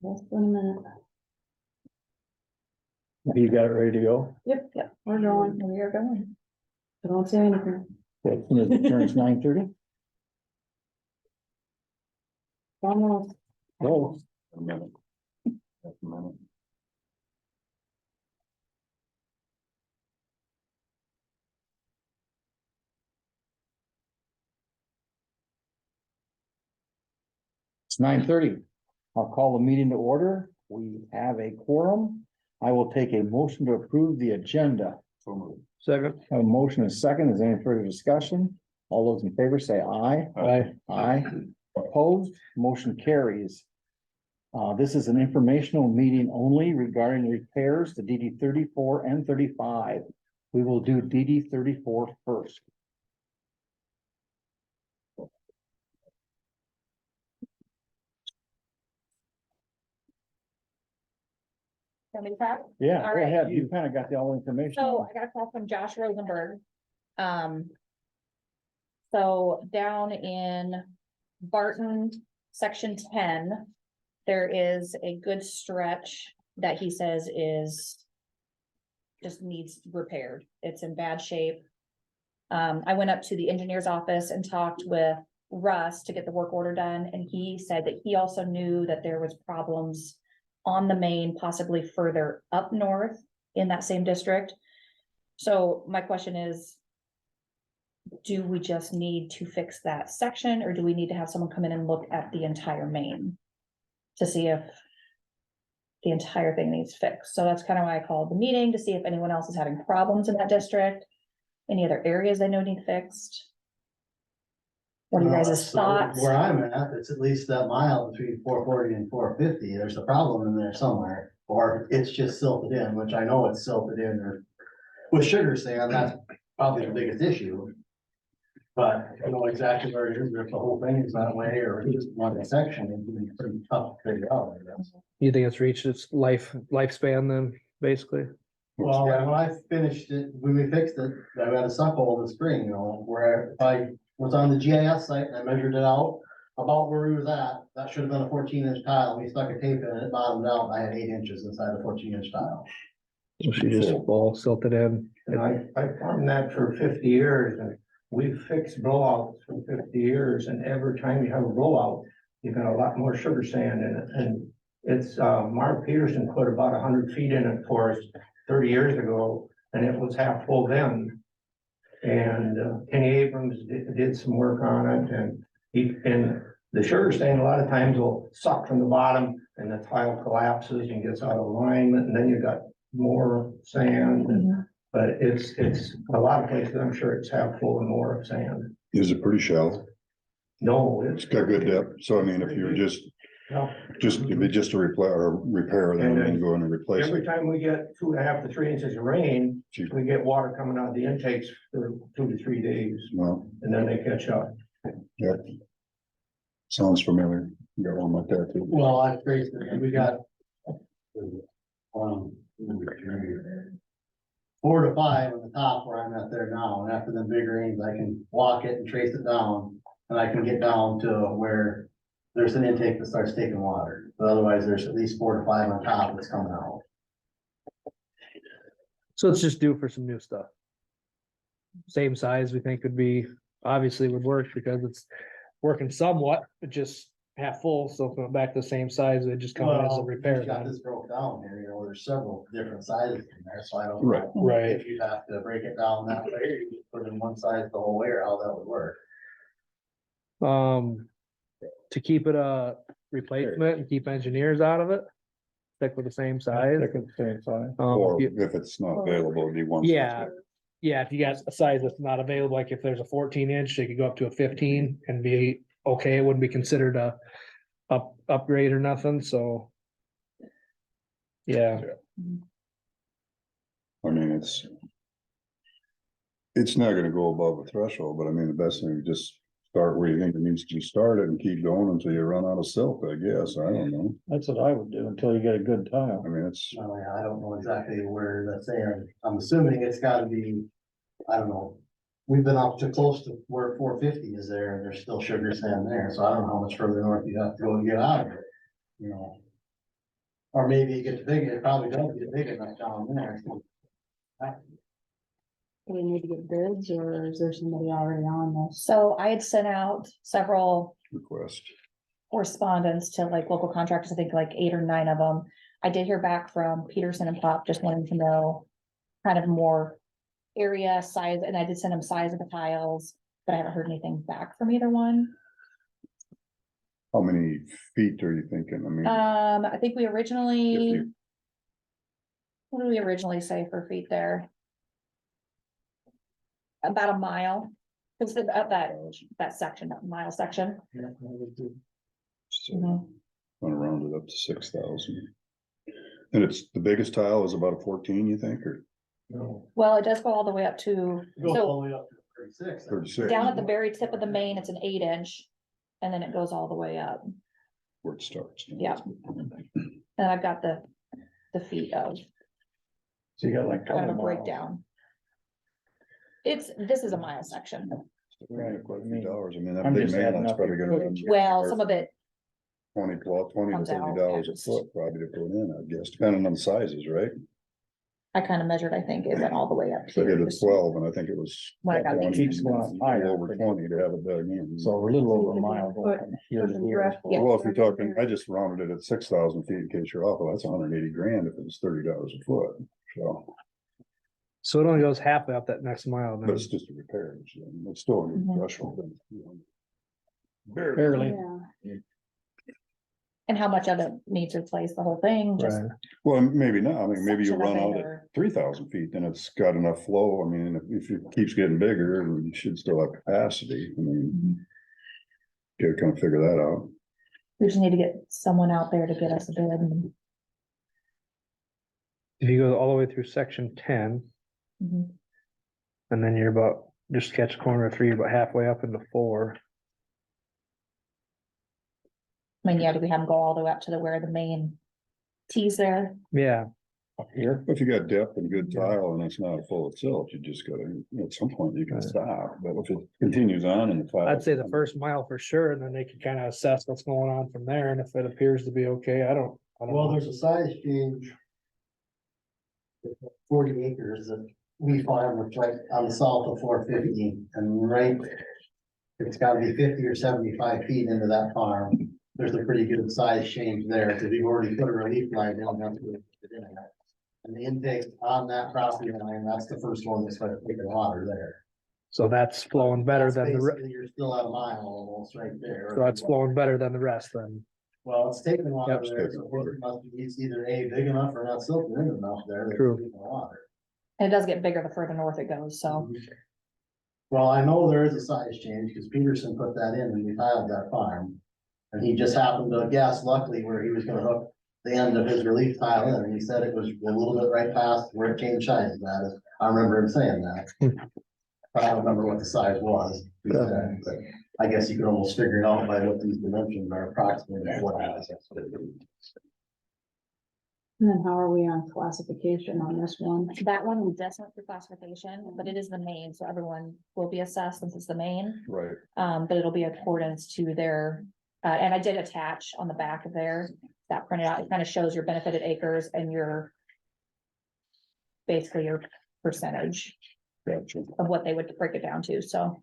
Just in a minute. You got it ready to go? Yep, we're going. We are going. I don't say anything. Okay, it turns 9:30. Almost. Go. A minute. Just a minute. It's 9:30. I'll call the meeting to order. We have a quorum. I will take a motion to approve the agenda. So moved. Second. Have a motion and a second. Is there any further discussion? All those in favor say aye. Aye. Aye. Opposed, motion carries. This is an informational meeting only regarding repairs to DD 34 and 35. We will do DD 34 first. Want me to talk? Yeah, All go right. ahead. You kind of got all the information. So I got a call from Josh Rosenberg. So down in Barton, section 10, there is a good stretch that he says is just needs repaired. It's in bad shape. I went up to the engineer's office and talked with Russ to get the work order done, and he said that he also knew that there was problems on the main, possibly further up north in that same district. So my question is, do we just need to fix that section, or do we need to have someone come in and look at the entire main to see if the entire thing needs fixed? So that's kind of why I called the meeting, to see if anyone else is having problems in that district, any other areas they know need fixed. What are you guys' So thoughts? Where I'm at, it's at least that mile between 440 and 450, there's a problem in there somewhere, or it's just silted in, which I know it's silted in, or with sugar sand, that's probably the biggest issue. But I don't know exactly where it is, or if the whole thing is that way, or just one section, it'd be pretty tough to figure out, I guess. You think it's reached its lifespan then, basically? Well, when I finished it, when we fixed it, I had a suck hole in the spring, you know, where if I was on the GIS site and I measured it out about where we was at, that should have been a 14-inch tile. We stuck a tape in it, it bottomed out, and I had 8 inches inside the 14-inch tile. So she just all silted in. And I farmed that for 50 years, and we've fixed blowouts for 50 years, and every time you have a blowout, you got a lot more sugar sand in it, and it's, Mark Peterson put about 100 feet in it for us 30 years ago, and it was half full then. And Kenny Abrams did some work on it, and the sugar sand a lot of times will suck from the bottom, and the tile collapses and gets out of alignment, and then you got more sand. But it's a lot of places, I'm sure it's half full and more of sand. Is it pretty shallow? No, It's got good depth. So I mean, if you're just no. if it's just a repair, then we can go in and replace Every it. time we get 2.5 to 3 inches of rain, Gee, we get water coming out of the intakes for 2 to 3 days, well, and then they catch up. yeah. Sounds familiar. You got one like that too. Well, I traced it, we got 4 to 5 on the top where I'm at there now, and after the big rains, I can walk it and trace it down, and I can get down to where there's an intake that starts taking water, but otherwise there's at least 4 to 5 on top that's coming out. So it's just due for some new stuff. Same size we think would be, obviously would work because it's working somewhat, but just half full, so if it went back to the same size, it just come in as a repair. We got then. this broke down here, you know, there's several different sizes in there, so I don't Right. know. Right. If you have to break it down that way, or you just put in one size the whole way, or how that would work. To keep it a replacement and keep engineers out of it, stick with the same size. Stick with the same size. Or If you- if it's not available, do you want? Yeah. Yeah, if you got a size that's not available, like if there's a 14-inch, they could go up to a 15 and be okay, it wouldn't be considered a upgrade or nothing, so. Yeah, I mean, it's not gonna go above a threshold, but I mean, the best thing is just start where you think it needs to be started and keep going until you run out of silt, I guess. I don't know. That's what I would do until you get a good tile. I mean, it's, Oh, yeah, I don't know exactly where that's saying, I'm assuming it's gotta be, I don't know, we've been up to close to where 450 is there, and there's still sugar sand there, so I don't know how much further north you have to go to get out of it, you know. Or maybe it gets big, it probably does get big enough down there. Do we need to get bids or is there somebody already on this? So I had sent out several Request. correspondence to like local contractors, I think like 8 or 9 of them. I did hear back from Peterson and Pop, just wanting to know kind of more area size, and I did send them size of the tiles, but I haven't heard anything back from either one. How many feet are you thinking? I mean, I think we originally. If What did we originally say for feet there? About a mile, because of that section, that mile section. so Mhm. I'm gonna round it up to 6,000. And it's, the biggest tile is about a 14, you think, or Well, it does go all the way up to, Go so all the way up to 36. 36? down at the very tip of the main, it's an 8-inch. And then it goes all the way up, Where it starts. Yeah. and I've got the feet of, So you got like. kind of a breakdown. This is a mile section, Right, Quite a few dollars. I mean, I'm that big just main adding line's up probably your gonna. footage. well, some of it, 20 to Comes out, $30 a yes. foot probably to put in, I guess, depending on the sizes, right? I kind of measured, I think it went all the way up So I here. did it just 12 and I think it was. When I got these. 20, Keeps going up higher. Over 20 to have it dug in. So we're a little over a mile going from here to here. Yeah. Well, if you're talking, I just rounded it at 6,000 feet in case you're off, well, that's 180 grand if it was $30 a foot, so. So it only goes halfway up that next mile But then. it's just a repair, so it's still a Mhm. threshold. Barely. Yeah, And how much of it needs replaced, the whole thing, just. Right. Well, maybe not, I mean, maybe you section of run out it at or- 3,000 feet, then it's got enough flow, I mean, if it keeps getting bigger, you should still have capacity, I mean. Mhm. Gotta kind of figure that out. We just need to get someone out there to get us a bid. And- If you go all the way through section 10, Mhm. and then you're about, just catch corner 3, about halfway up into 4. I mean, yeah, do we have them go all the way up to where the main tees there? Yeah, Up here. If you got depth and good tile and it's not full of silt, you just gotta, at some point you can Right. stop, but if it continues on and the tile. I'd say the first mile for sure, and then they can kind of assess what's going on from there, and if it appears to be okay, I don't Well, know. there's a size change. 40 acres that we farm, which like on the south of 450 and right. It's gotta be 50 or 75 feet into that farm. There's a pretty good size change there, because we've already put a relief line down. That's what it's in there. And the intake on that property line, that's the first one that's like taking water there. So that's flowing better That's than the, basically, you're still at a mile almost right there. so that's flowing better than the rest then. Well, it's taking water Yep. there, so it must be, it's either A, big enough or not silted in enough there. that's True. taking water. And it does get bigger the further north it goes, so. Well, I know there is a size change, because Peterson put that in when we tiled that farm. And he just happened to guess luckily where he was gonna hook the end of his relief tile in, and he said it was a little bit right past where it changed sizes at. I remember him saying that. But I don't remember what the size was, he said, but I guess you could almost figure it out by what these dimensions are approximately what it is. and then how are we on classification on this one? That one we just went through classification, but it is the main, so everyone will be assessed since it's the main. Right, But it'll be accordance to their, and I did attach on the back of there, that printed out, it kind of shows your benefited acres and your. Basically your percentage gotcha. of what they would break it down to, so.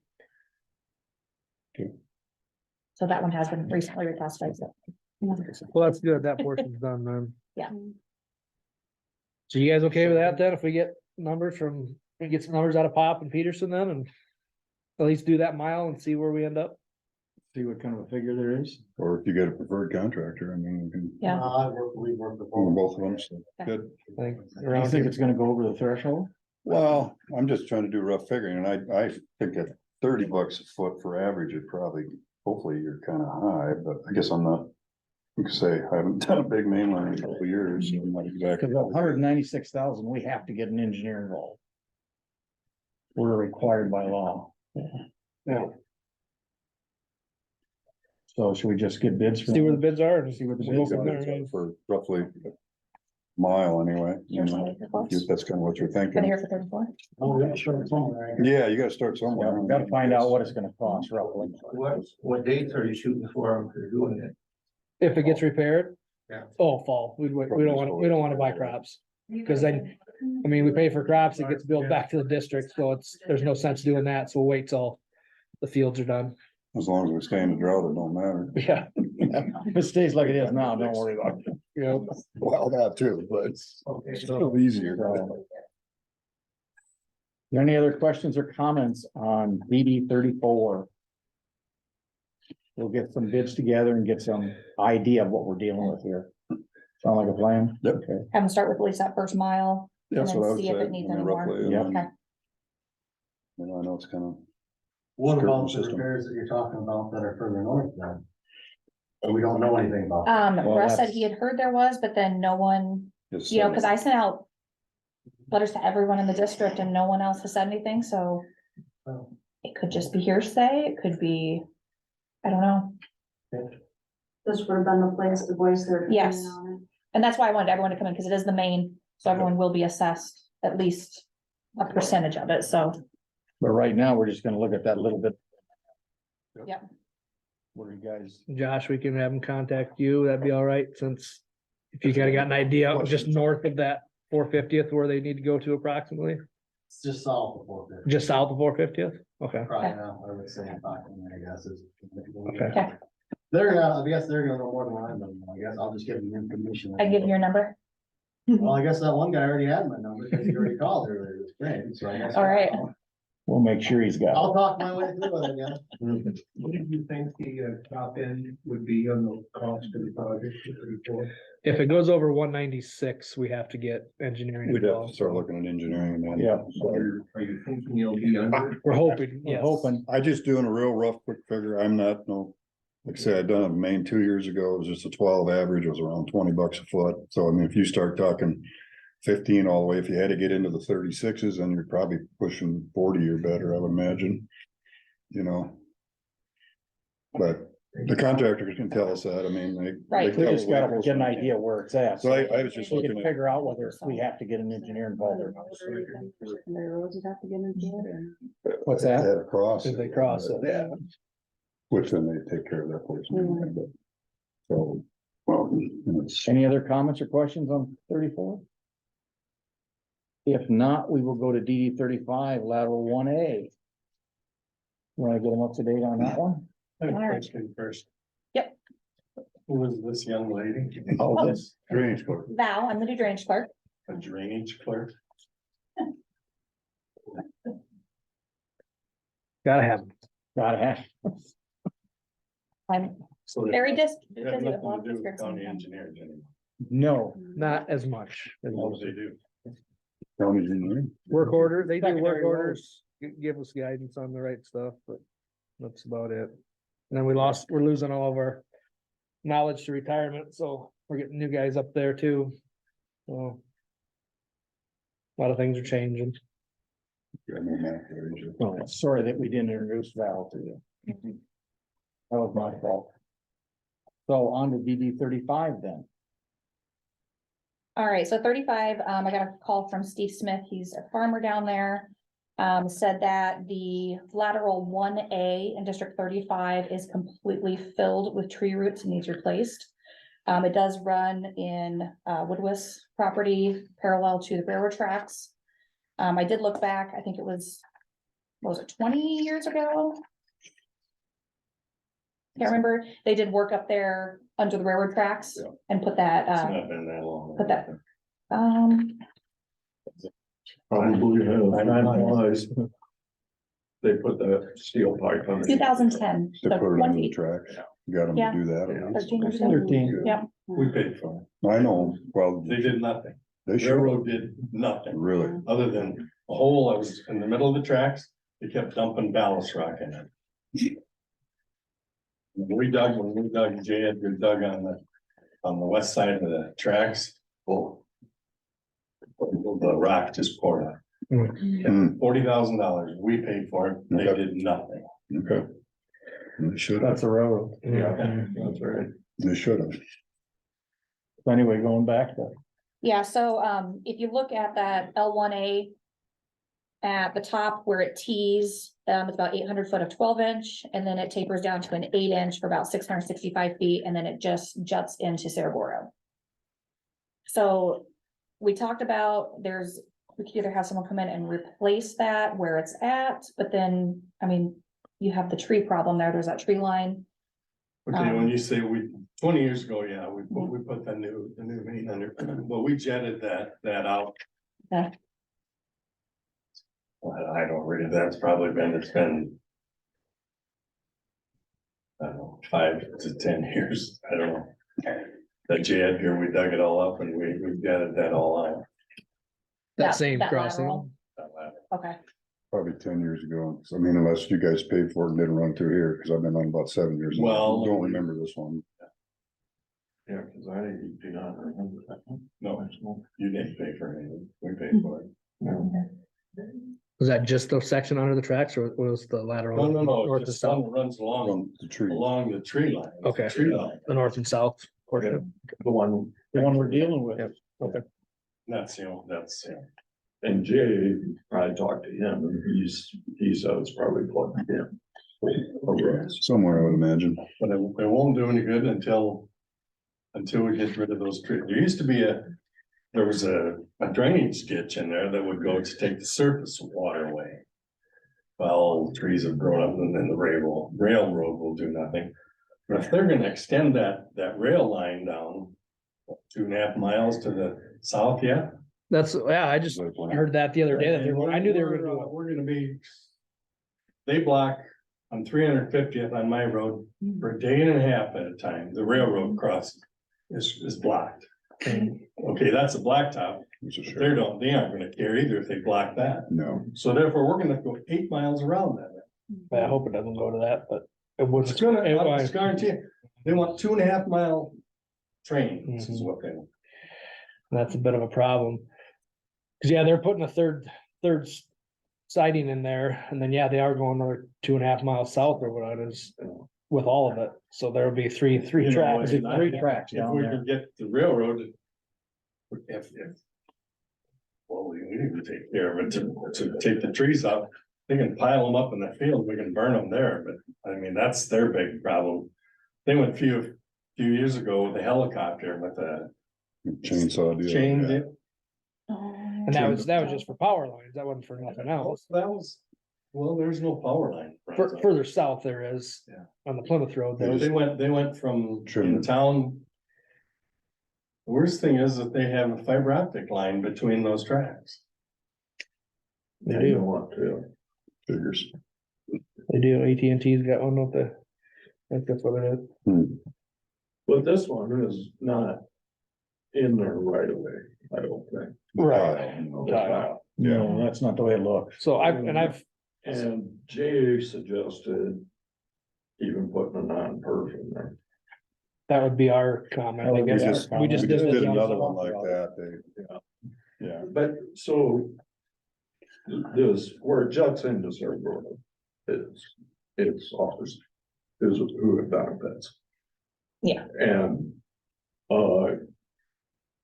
Okay. So that one has been recently reclassified, so. Well, that's good, that portion's done then. Yeah. So you guys okay with that then, if we get numbers from, we get some numbers out of Pop and Peterson then, and at least do that mile and see where we end up? See what kind of a figure there is. Or if you get a preferred contractor, I mean, you can, Yeah. We work with both of them, so, Okay. good. I think You around think here. it's gonna go over the threshold? Well, I'm just trying to do rough figuring, and I think that $30 a foot for average is probably, hopefully you're kind of high, but I guess I'm not. You could say, I haven't done a big main line in a couple of years, so I'm not exactly. Cause 196,000, we have to get an engineer involved. We're required by law. Yeah. So should we just get bids? from See where the bids are and See what the we'll bids go from are. there, right? For roughly mile anyway. Yours on the reports? If that's kind of what you're Been thinking. here for 34. Oh, yeah, sure, it's somewhere. Yeah, you gotta start Yeah, somewhere. we gotta find out what it's gonna cost roughly. What dates are you shooting for doing it? If it gets repaired. Yeah. Oh, fall, we don't wanna buy crops, cause then, I mean, we pay for crops, it gets billed back to the district, so there's no sense doing that, so we'll wait till the fields are done. As long as we stay in the drought, it don't matter. Yeah, If it stays like it is now, don't worry about it. you know, Well, that too, but it's Okay, still easier. There any other questions or comments on BD 34? We'll get some bids together and get some idea of what we're dealing with here. Sound like a plan? Yep. Okay. Have them start with at least that first mile. That's And what I then would see if say. it needs I mean, any more. roughly, and Yeah. then, Okay. you know, I know it's kind of, What Skirting about the system. repairs that you're talking about that are further north then? We don't know anything about. Well, Russ said that's- he had heard there was, but then no one, just. you know, cause I sent out letters to everyone in the district and no one else has said anything, so it could just be hearsay, it could be, I don't know. This would have been the place to voice their opinion Yes. on it. And that's why I wanted everyone to come in, because it is the main, so everyone will be assessed at least a percentage of it, so. But right now, we're just gonna look at that little bit. Yep. What are you guys? Josh, we can have them contact you, that'd be all right, since if you got an idea, just north of that 450th where they need to go to approximately, It's just south of 450. just south of 450th, okay. Probably now, I would say, I guess is. Okay. I guess they're gonna know more than I know, I guess, I'll just give them information. I can give you your number. Well, I guess that one guy already had my number, because he already called earlier this spring, so I guess. All right. We'll make sure he's got. I'll talk my way through it again. what do you think the top end would be on the cost of the project? If it goes over 196, we have to get engineering We'd have to involved. start looking at engineering and then. Yeah. So Are you thinking you'll be under? We're hoping, We're yes. hoping. I just doing a real rough, quick figure. I'm not, no. Like I said, I done it in Maine 2 years ago. It was just a 12 average. It was around $20 a foot. So I mean, if you start talking 15 all the way, if you had to get into the 36s, then you're probably pushing 40 or better, I would imagine. You know. But the contractors can tell us that. I mean, they. Right. they We tell just us way gotta closer get an than idea where it's at. So I was just We can looking at, figure out whether we have to get an engineer involved or not. Secondary roads you'd have to get into it, or? What's that? that across. If they cross it, yeah. Which then they take care of that portion. So, well, it's. Any other comments or questions on 34? If not, we will go to DD 35, lateral 1A. Want to get them up to date on that one? All right. Question first. Yep. Who is this young lady? Oh, this, Drainage clerk. Val, I'm the new drainage clerk. A drainage clerk? Gotta have them. gotta have. I'm So they very have busy. nothing to do with county engineers anymore. No, Not as much. as What most. do they do? County engineering. Work order, they do work Secondary orders, give us guidance on the right stuff, but that's about it. And then we're losing all of our knowledge to retirement, so we're getting new guys up there too. So. A lot of things are changing. Got no map there, is it? well, sorry that we didn't introduce Val to you. That was my fault. So on to DD 35 then. All right, so 35, I got a call from Steve Smith, he's a farmer down there. Said that the lateral 1A in District 35 is completely filled with tree roots and needs replaced. It does run in Woodwis property parallel to the railroad tracks. I did look back, I think it was, what was it, 20 years ago? Can't remember, they did work up there under the railroad tracks Yeah. and put that, It's not been that long. put that- Probably has. They put the steel pipe on. 2010, To so put it on the 20, tracks. Got them Yeah. to do that. Yeah. 13 years ago. 13. Yep. We paid for I know, well, it. They did nothing. they should, Railroad did nothing, really. other than a hole that was in the middle of the tracks. They kept dumping ballast rock in it. When we dug, Jay had dug on the west side of the tracks. Oh. The rock just poured out. Hmm, $40,000, we paid for it, they Okay. did nothing. okay. They should have, That's a railroad. Yeah, that's right. they should have. So anyway, going back to Yeah, so, if you look at that L1A. At the top where it tees, it's about 800 foot of 12 inch, and then it tapers down to an 8 inch for about 665 feet, and then it just juts into Cerro. So we talked about we could either have someone come in and replace that where it's at, but then, I mean, you have the tree problem there, there's that tree line. Okay, when you say 20 years ago, yeah, we put the new main under, but we jetted that out. Okay. Well, I don't really, it's been. I don't know, 5 to 10 years, I don't know. That J Edgar, we dug it all up and we jetted that all out. That same that crossing. lateral. That latter. Okay, Probably 10 years ago. I mean, unless you guys paid for it and didn't run through here, because I've been on about 7 years. and I Well- Don't remember this one. Yeah, cause I do not remember that. No, you didn't pay for anything, we paid for it. Was that just the section under the tracks or was the lateral? No, North to just one south, that runs Run the tree. along the tree line. Okay. Tree line, the north and south portion? the one. we're dealing with. Yep. Okay. That's, that's, And Jay, I talked to him and he said it's probably plugged in. Somewhere, I would imagine. but it won't do any good until we get rid of those trees. There was a drainage ditch in there that would go to take the surface water away. Well, trees have grown up and then the railroad will do nothing. But if they're gonna extend that rail line down 2.5 miles to the south yet. I just heard that the other day that I knew they were gonna do it. We're gonna be. They block on 350th on my road for a day and a half at a time. The railroad crossing is blocked. Okay, that's a blacktop. Which is They sure. they aren't gonna care either if they block that. No, So therefore, we're gonna go 8 miles around that. I hope it doesn't go to that, but it was. It's gonna, it's guaranteed. They want 2.5 mile trains is what they want. That's a bit of a problem. Cause yeah, they're putting a third siding in there and then, yeah, they are going another 2.5 miles south or what it is with all of it. So there'll be three You know, tracks. and I- Three tracks If down we there. could get the railroad. Well, we need to take care of it to take the trees out. They can pile them up in the field, we can burn them there, but I mean, that's their big problem. They went a few years ago with a helicopter with a chainsaw deal. chain. yeah. And that was just for power lines. That wasn't for nothing else. Well, there's no power line. Further south there is. Yeah. On the Plymouth Road. They There. They went from Trim. the town. The worst thing is that they have a fiber optic line between those tracks. They You do. don't want to. Figures. They do. AT&T's got one with the. I think that's what it is. But this one is not in there right away, I don't think. Right. It's not. No, that's not the way it looks. So I've, And Jay suggested even putting a non-perf in there. that would be our comment. I That would be guess. our We comment. just We just did did it. another one like that. Yeah. But so. This, where it juts into Cerro it's offers, is who it benefits. Yeah. And,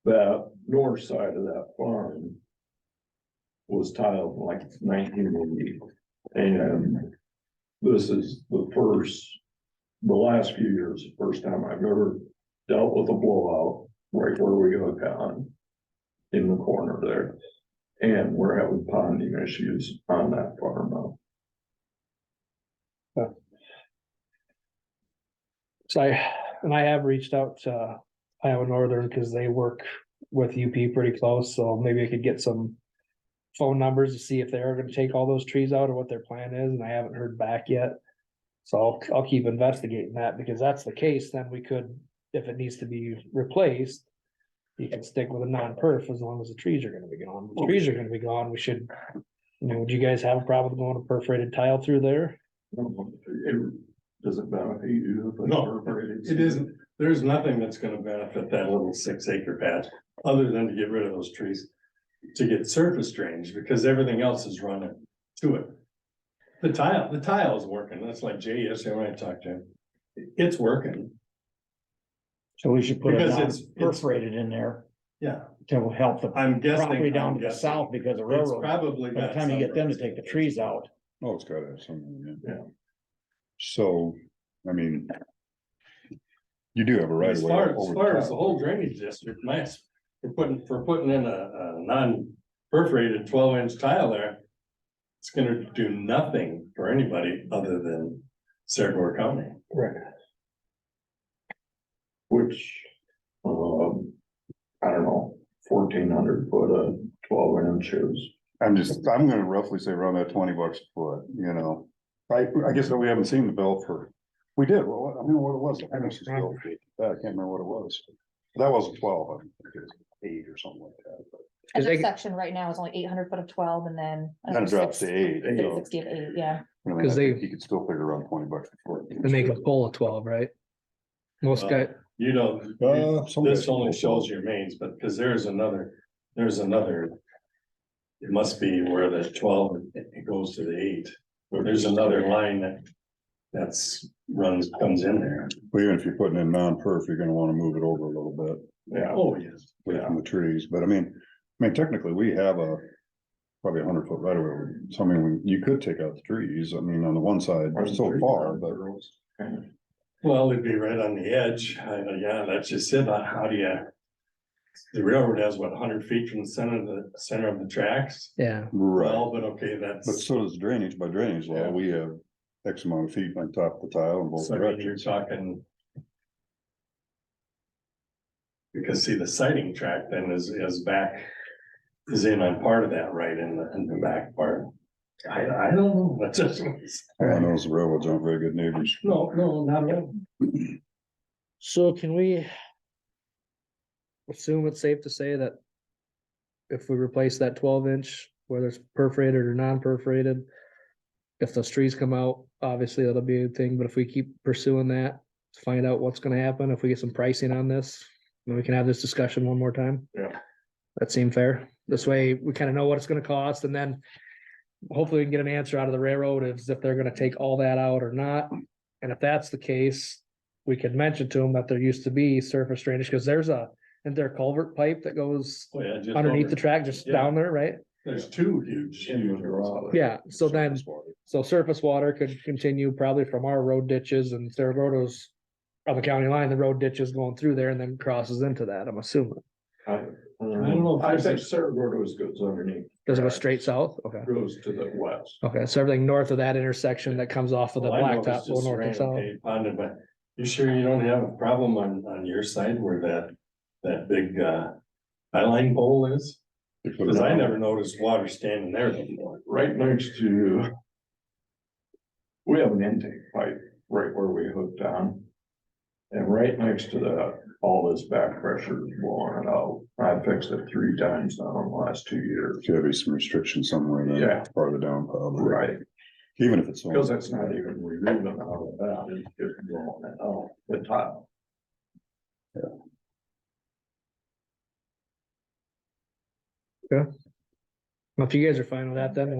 that north side of that farm. Was tiled in like 1980, and this is the last few years, the first time I've ever dealt with a blowout right where we hook on. In the corner there, and we're having ponding issues on that farm now. So I have reached out to Iowa Northern because they work with UP pretty close, so maybe I could get some phone numbers to see if they are gonna take all those trees out or what their plan is, and I haven't heard back yet. So I'll keep investigating that, because that's the case, then we could, if it needs to be replaced. You can stick with a non-perf as long as the trees are gonna be gone. If the trees are gonna be gone, we should. Would you guys have a problem going to perforated tile through there? Does it benefit you? if it's No, perforated? it isn't. There's nothing that's gonna benefit that little 6-acre patch, other than to get rid of those trees. To get surface drainage, because everything else is running to it. The tile is working. That's like Jay yesterday when I talked to him. It's working. So we should put Because it it's- perforated in there. Yeah, to help the I'm guessing. property down I'm to the guessing south because the It's railroad, probably. by the got time you get some them to roads take the in it. trees out. Oh, it's gotta have something, yeah. Yeah. So, I mean. You do have a right As of way far, as over far as the top. whole drainage district, nice, for putting in a non-perforated 12-inch tile there. It's gonna do nothing for anybody other than Saragordo County. Right. Which, I don't know, 1,400 foot of 12 inches. I'm gonna roughly say around that $20 a foot, you know. I guess that we haven't seen the bill for, we did, well, I don't know what it was. I can't remember what it was. That wasn't 12, I think it was 8 or something like that, but. And they- this section right now is only 800 foot of 12 and then. Then it drops to 8, so, 60 of 8, yeah. I mean, 'Cause I think they- you could still figure around $20 a foot. They make a full of 12, right? Most guy, You know, Some this guys only will shows fall. your mains, but because there's another. It must be where the 12, it goes to the 8, or there's another line comes in there. Well, even if you're putting in non-perf, you're gonna wanna move it over a little bit. Yeah. Oh, yes. Away from the trees, but I mean, technically, we have probably 100 foot right of way. So I mean, you could take out the trees, I mean, on the one side, so far, but. Well, it'd be right on the edge, yeah, that's just it, how do you? The railroad has what, 100 feet from the center of the tracks? yeah, Right, Well, but okay, but that's, so does drainage, by drainage law, Yeah. we have X amount of feet on top of the tile in both so I mean, you're directions. talking. Because see, the sighting track then is in on part of that, right, in the back part. I don't know, that's just. All I know is the railroads aren't very good neighbors. No, not at all. so can we? Assume it's safe to say that. If we replace that 12-inch, whether it's perforated or non-perforated. If those trees come out, obviously that'll be a thing, but if we keep pursuing that, to find out what's gonna happen, if we get some pricing on this. Then we can have this discussion one more time. Yeah. That seem fair? This way we kind of know what it's gonna cost and then. Hopefully we can get an answer out of the railroad if they're gonna take all that out or not. And if that's the case, we could mention to them that there used to be surface drainage, because isn't there a culvert pipe that goes Oh, yeah, just underneath over. the track, just Yeah. down there, right? There's two huge. Yeah, so then, Surface water. so surface water could continue probably from our road ditches and Saragoto's. On the county line, the road ditches going through there and then crosses into that, I'm assuming. I don't know if I there's think Saragordo's goes underneath. Does it go straight south? Okay, Goes to the west. okay, so everything north of that intersection that comes off of the Well, I know blacktop, it's go just north and random south. paved pond, but you sure you don't have a problem on your side where that big, highline pole is? They put it Cause I on. never noticed water standing there before. Right next to. We have an intake pipe right where we hooked on. And right next to that, all this back pressure is blowing it out. I fixed it 3 times now in the last 2 years. Should be some restriction somewhere then. Yeah. Farther down probably. Right, Even if it's. because it's not even removing out of that, it's just blowing it out, the tile. Well, if you guys are fine with that, then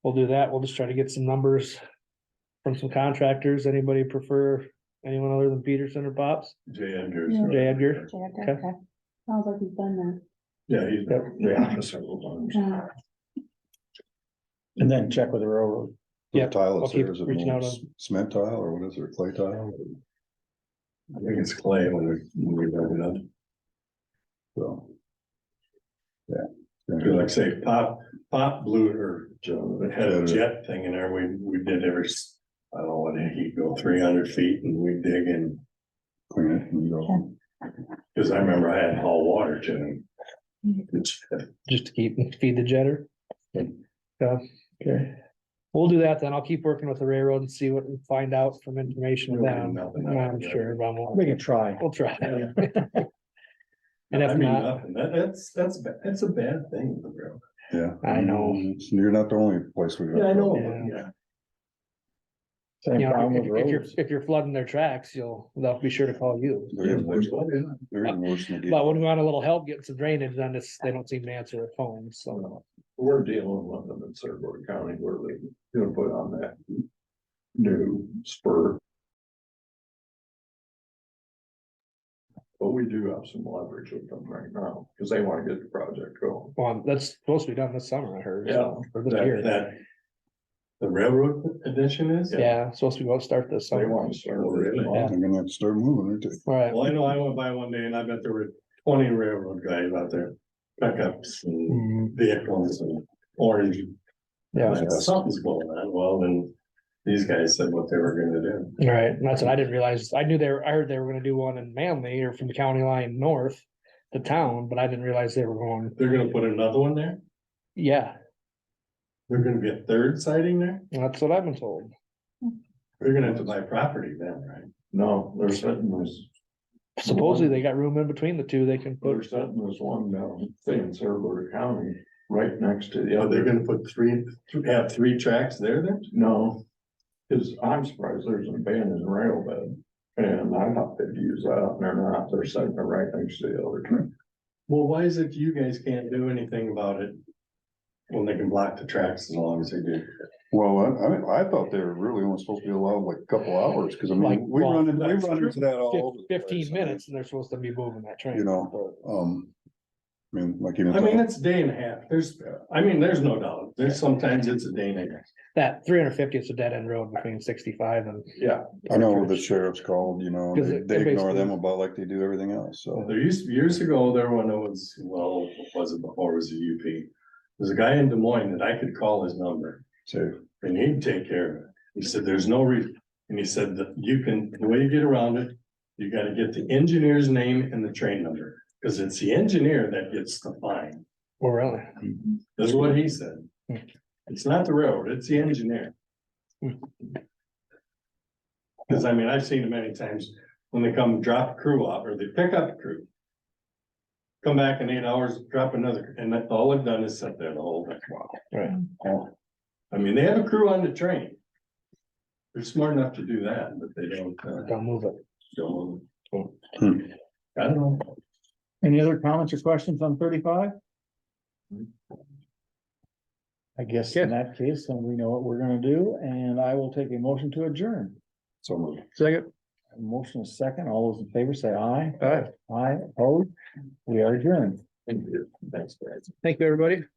we'll do that. We'll just try to get some numbers. From some contractors. Anybody prefer anyone other than Peterson or Pops? J. Edgar's. Yeah. Jay Edgar? Okay. Sounds like he's done Yeah, he's. Yeah, several times. that. And then check with the railroad. The Yep, tile I'll that's keep there, is it reaching out cement tile or what is it, clay tile? I think it's clay when we dug it up. So. Cause like I say, Pop blew it or had a jet thing in there. We did I don't know what, he'd go 300 feet and we dig in. Clean it and go. Cause I remember I had to haul water to him. Just to feed the jetter? Yeah, okay. We'll do that then. I'll keep working with the railroad and see what we find out from information with them. Nothing. I'm sure, but We can try. we'll try. And I if mean, not, nothing. That's a bad thing. The railroad. Yeah. I know. You're not the only place we. Yeah, I know, Yeah. but yeah. Same you know, problem with if you're roads. flooding their tracks, they'll be sure to call you. They're even worse than they But when we want a little help getting some drainage, then they don't seem to answer their phones, so. We're dealing with them in Saragordo County where they're gonna put on that new spur. But we do have some leverage with them right now, because they want to get the project going. Well, that's supposed to be done this summer, I heard. Yeah. so, Or this That, year. that. The railroad edition is? Yeah, supposed to be about to start this They summer. want to start. Oh, really? Yeah. They're gonna have to start moving, aren't they? Right. Well, I know I went by one day and I bet there were 20 railroad guys out there, pickups and Mhm. vehicles and orange. Yeah, Like, something's going on. Well, then these guys said what they were gonna do. right. And that's what I didn't realize. I heard they were gonna do one in Manly or from the county line north to town, but I didn't realize they were going, They're gonna put another one there? yeah, They're gonna be a third siding there? that's what I've been told. They're gonna have to buy property then, right? No, they're setting this, Supposedly they got room in between the two they can they're put. setting this one down, thing in Saragordo County, right next to the Are they other. gonna put have three tracks there then? No, cause I'm surprised there's an abandoned rail bed, and I thought they'd use that, and they're not, they're setting it right next to the other train. Well, why is it you guys can't do anything about it? When they can block the tracks as long as they do? Well, I thought they were really only supposed to be allowed like a couple hours, cause I Like, mean, we well, run that's into that all over. the place. 15 minutes and they're supposed to be moving that train. You know, I mean, like even. I mean, it's a day and a half. There's no doubt. There's sometimes it's a day and a half. That 350 is a dead end road between 65 and. Yeah. I know the sheriff's called, you know, 'Cause they it ignore basically- them about like they do everything else, so. There used, years ago, there when it was, well, what was it before it was a UP? There's a guy in Des Moines that I could call his number Safe. and he'd take care of it. He said, there's no reason. And he said that you can, the way you get around it, you gotta get the engineer's name and the train number. Cause it's the engineer that gets the fine. Oh, really? That's what he said. It's not the railroad, it's the engineer. Cause I mean, I've seen it many times when they come drop a crew off or they pick up a crew. Come back in 8 hours, drop another, and that all they've done is sit there the whole time. Right. I mean, they have a crew on the train. They're smart enough to do that, but they don't, Don't move it. don't. Hmm. I don't know. Any other comments or questions on 35? I guess in that case, then we know what we're gonna do, and I will take a motion to adjourn. So moved. Second. A motion is second. All those in favor say aye. All right. Aye, opposed. We are adjourned. Thank you. Thanks, guys. Thank you, everybody.